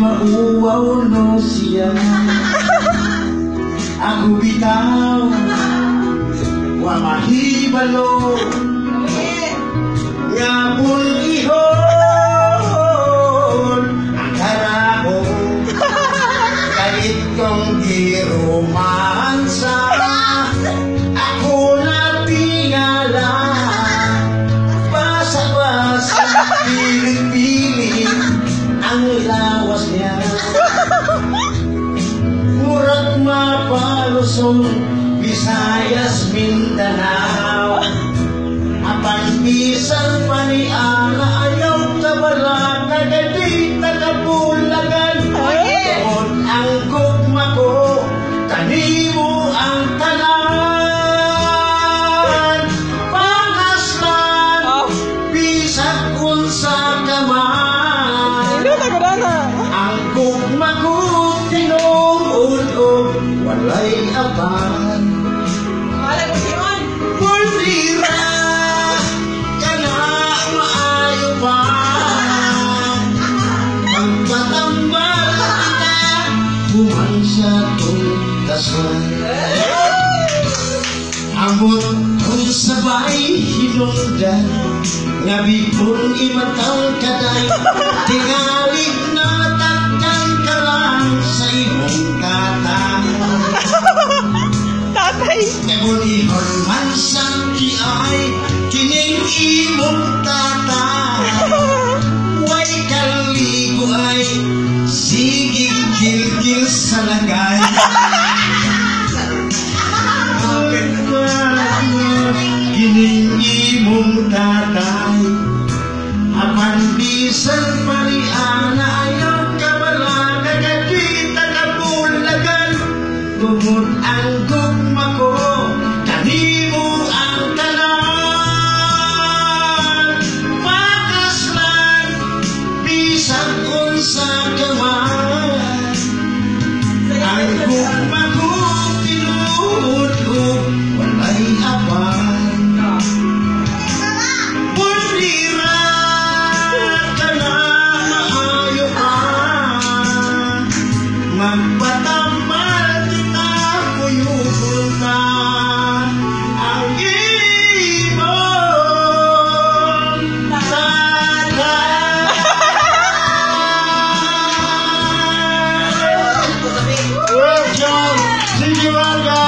mauwaw no siya. Ako bitaw wa mahibalo nga ihon ang karaho kahit kong giromansa ako na tingala basa-basa pilit-pilit ang lawas niya murag mapalusong Visayas, Mindanao apan bisan pa ni Ana ayaw kabara kagadi nakapulagan tungod ang gugma ko kanimo ang tanan pangaslan bisag unsa ka man ang gugma ko tinuod og walay aban Pulira ka na maayo pa pagpatambal kita human sa tuntasan amot kung sabay hinungdan nga bigong imatang kaday tingali na takkan ka lang sa imong katang Nebon ihon man sang kiay kining imong tatay way kaligo ay sige gilgil sa lagay kining imong tatay apan bisan pa